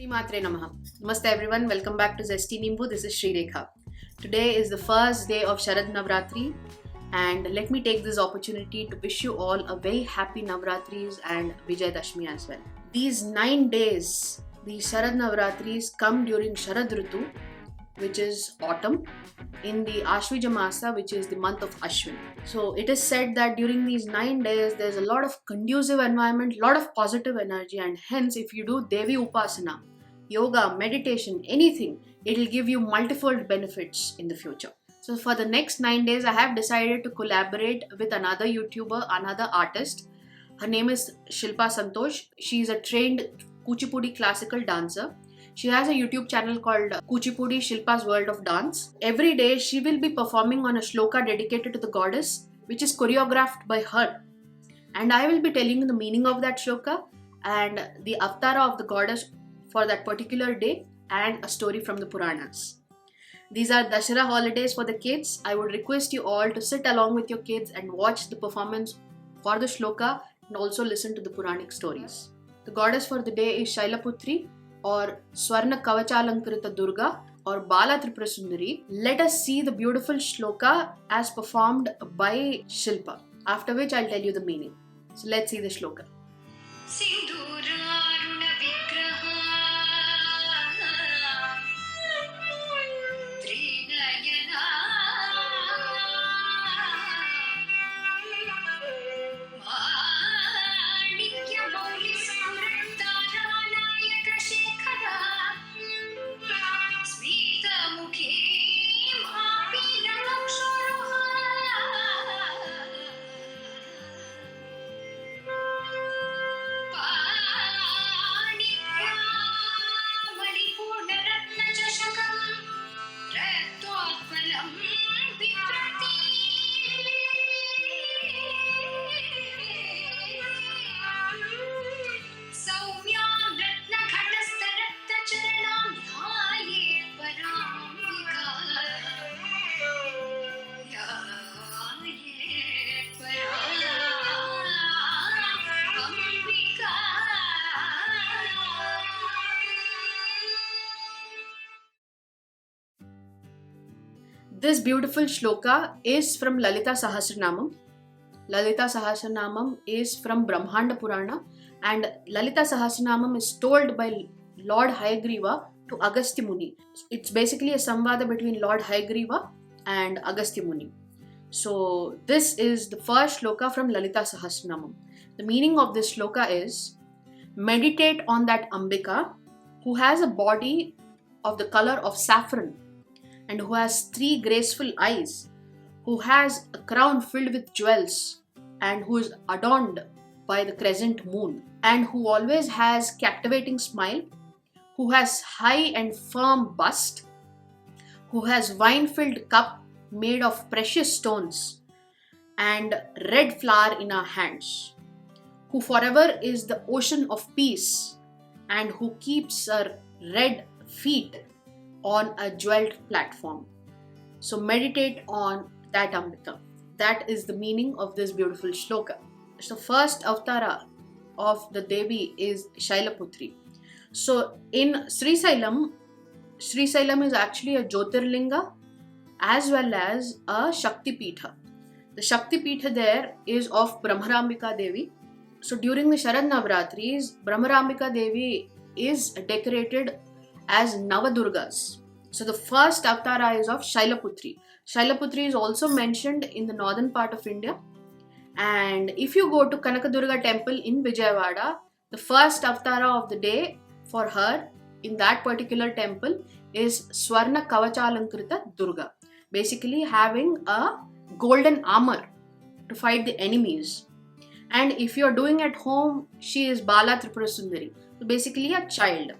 Shri Matre Namaha. Namaste everyone, welcome back to Zesty Nimbu. This is Sri Rekha. Today is the first day of Sharad Navratri, and let me take this opportunity to wish you all a very happy Navratris and Vijay Dashmi as well. These 9 days, these Sharad Navratris come during Sharad Ritu, which is autumn, in the Ashvija Masa, which is the month of Ashwin. So it is said that during these 9 days, there's a lot of conducive environment, lot of positive energy, and hence if you do Devi Upasana, yoga, meditation, anything, it will give you multiple benefits in the future. So for the next 9 days, I have decided to collaborate with another YouTuber, another artist. Her name is Shilpa Santosh. She is a trained Kuchipudi classical dancer. She has a YouTube channel called Kuchipudi Shilpa's World of Dance. Every day she will be performing on a shloka dedicated to the goddess, which is choreographed by her. And I will be telling you the meaning of that shloka and the avatara of the goddess for that particular day and a story from the Puranas. These are Dashera holidays for the kids. I would request you all to sit along with your kids and watch the performance for the shloka and also listen to the Puranic stories. The goddess for the day is Shailaputri, or Swarna Kavachalankrita Durga, or Bala Tripura Sundari. Let us see the beautiful shloka as performed by Shilpa, after which I'll tell you the meaning. So let's see the shloka. This beautiful shloka is from Lalita Sahasranamam. Lalita Sahasranamam is from Brahmanda Purana, and Lalita Sahasranamam is told by Lord Hayagriva to Agastya Muni. It's basically a samvada between Lord Hayagriva and Agastya Muni. So this is the first shloka from Lalita Sahasranamam. The meaning of this shloka is: meditate on that Ambika who has a body of the color of saffron and who has 3 graceful eyes, who has a crown filled with jewels, and who is adorned by the crescent moon, and who always has captivating smile, who has high and firm bust, who has wine-filled cup made of precious stones, and red flower in her hands, who forever is the ocean of peace, and who keeps her red feet on a jeweled platform. So meditate on that Ambika. That is the meaning of this beautiful shloka. So first avatara of the Devi is Shailaputri. So in Sri Sailam is actually a Jyotirlinga as well as a Shakti Pitha. The Shakti Pitha there is of Brahmarambika Devi. So during the Sharad Navratris, Brahmarambika Devi is decorated as Navadurgas. So the first avatara is of Shailaputri. Shailaputri is also mentioned in the northern part of India. And if you go to Kanakadurga temple in Vijayawada, the first avatara of the day for her in that particular temple is Swarna Kavachalankrita Durga. Basically having a golden armor to fight the enemies. And if you're doing at home, she is Bala Tripura Sundari. So basically a child.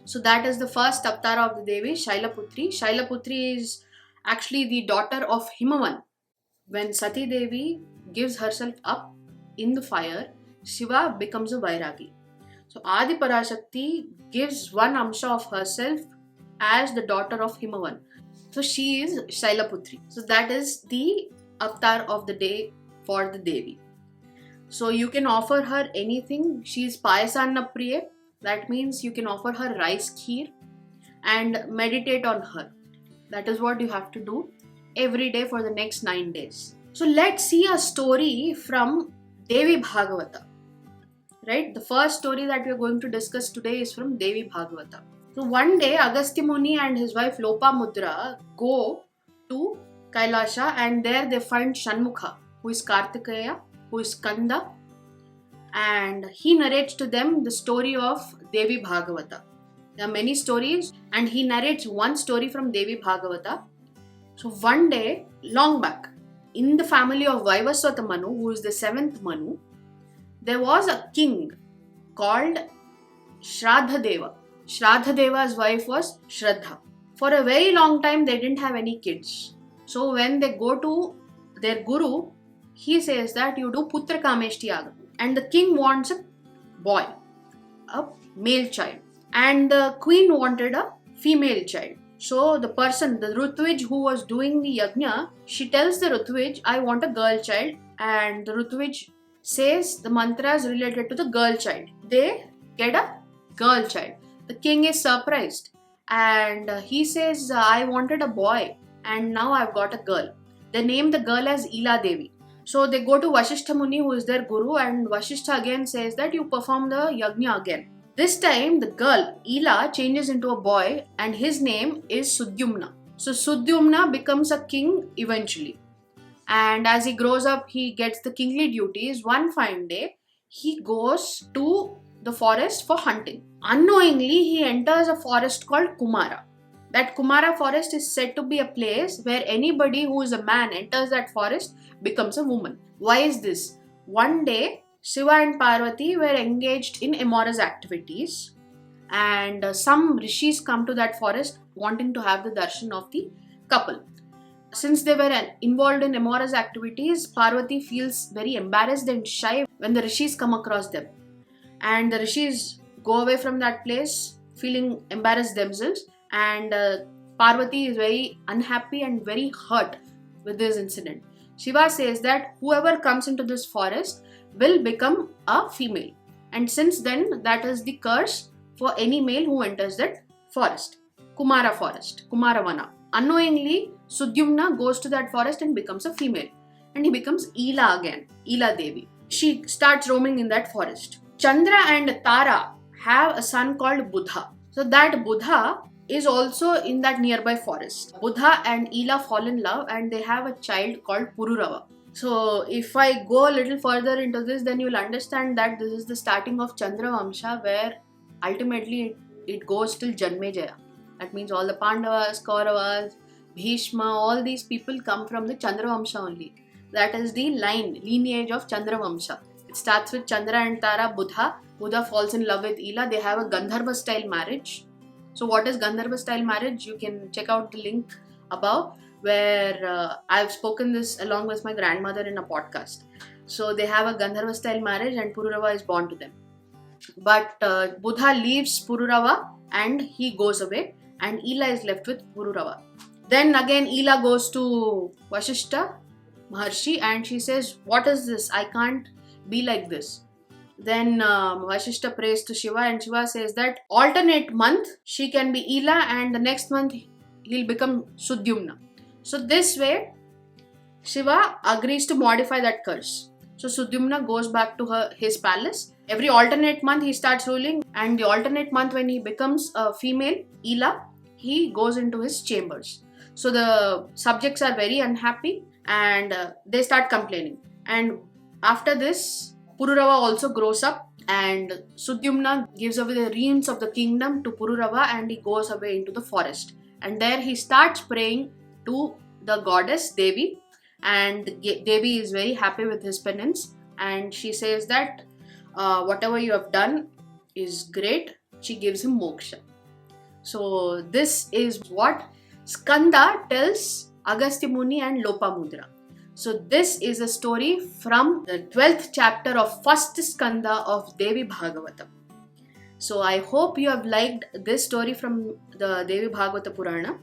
So that is the first avatara of the Devi, Shailaputri. Shailaputri is actually the daughter of Himavan. When Sati Devi gives herself up in the fire, Shiva becomes a Vairagi. So Adi Parashakti gives one amsha of herself as the daughter of Himavan. So she is Shailaputri. So that is the avatar of the day for the Devi. So you can offer her anything. She is Payasanna Priya. That means you can offer her rice kheer and meditate on her. That is what you have to do every day for the next 9 days. So let's see a story from Devi Bhagavata. Right? The first story that we are going to discuss today is from Devi Bhagavata. So one day Agastya Muni and his wife Lopamudra go to Kailasha, and there they find Shanmukha, who is Kartikeya, who is Skanda, and he narrates to them the story of Devi Bhagavata. There are many stories, and he narrates one story from Devi Bhagavata. So one day, long back, in the family of Vaivaswata Manu, who is the 7th Manu, there was a king called Shraddha. Shraddhadeva's wife was Shraddha. For a very long time, they didn't have any kids. So when they go to their guru, he says that you do Putra Kameshti Yaga. And the king wants a boy, a male child. And the queen wanted a female child. So the person, the Rutvij who was doing the yajna, she tells the Rutvij, I want a girl child. And the Rutvij says the mantras related to the girl child. They get a girl child. The king is surprised. And he says, I wanted a boy. And now I've got a girl. They name the girl as Ila Devi. So they go to Vasishtha Muni, who is their guru, and Vasishtha again says that you perform the yajna again. This time the girl, Ila, changes into a boy, and his name is Sudyumna. So Sudyumna becomes a king eventually. And as he grows up, he gets the kingly duties. One fine day, he goes to the forest for hunting. Unknowingly, he enters a forest called Kumara. That Kumara forest is said to be a place where anybody who is a man enters that forest becomes a woman. Why is this? One day, Shiva and Parvati were engaged in amorous activities, and some rishis come to that forest wanting to have the darshan of the couple. Since they were involved in amorous activities, Parvati feels very embarrassed and shy when the rishis come across them. And the rishis go away from that place feeling embarrassed themselves, and Parvati is very unhappy and very hurt with this incident. Shiva says that whoever comes into this forest will become a female, and since then that is the curse for any male who enters that forest. Kumara forest, Kumaravana. Unknowingly, Sudyumna goes to that forest and becomes a female, and he becomes Ila again, Ila Devi. She starts roaming in that forest. Chandra and Tara have a son called Buddha. So that Buddha is also in that nearby forest. Buddha and Ila fall in love, and they have a child called Pururava. So if I go a little further into this, then you will understand that this is the starting of Chandra Vamsha, where ultimately it goes till Janmejaya. That means all the Pandavas, Kauravas, Bhishma, all these people come from the Chandra Vamsha only. That is the lineage of Chandra Vamsha. It starts with Chandra and Tara, Buddha. Buddha falls in love with Ila. They have a Gandharva style marriage. So what is Gandharva style marriage? You can check out the link above, where I've spoken this along with my grandmother in a podcast. So they have a Gandharva style marriage, and Pururava is born to them. But Buddha leaves Pururava and he goes away, and Ila is left with Pururava. Then again Ila goes to Vasishtha Maharshi, and she says, what is this? I can't be like this. Then Vasishtha prays to Shiva, and Shiva says that alternate month she can be Ila, and the next month he'll become Sudyumna. So this way Shiva agrees to modify that curse. So Sudyumna goes back to his palace. Every alternate month he starts ruling, and the alternate month when he becomes a female, Ila, he goes into his chambers. So the subjects are very unhappy, and they start complaining. And after this, Pururava also grows up, and Sudyumna gives away the realms of the kingdom to Pururava, and he goes away into the forest. And there he starts praying to the goddess Devi, and Devi is very happy with his penance, and she says that whatever you have done is great. She gives him moksha. So this is what Skanda tells Agastya Muni and Lopamudra. So this is a story from the 12th chapter of 1st Skanda of Devi Bhagavatam. So I hope you have liked this story from the Devi Bhagavata Purana.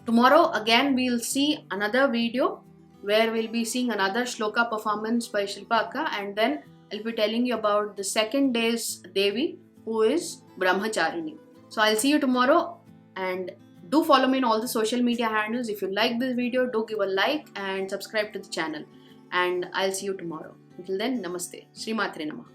Tomorrow again we will see another video where we'll be seeing another shloka performance by Shilpa Akka, and then I'll be telling you about the second day's Devi, who is Brahmacharini. So I'll see you tomorrow, and do follow me on all the social media handles. If you like this video, do give a like and subscribe to the channel. And I'll see you tomorrow. Until then, namaste. Sri Matre Namah.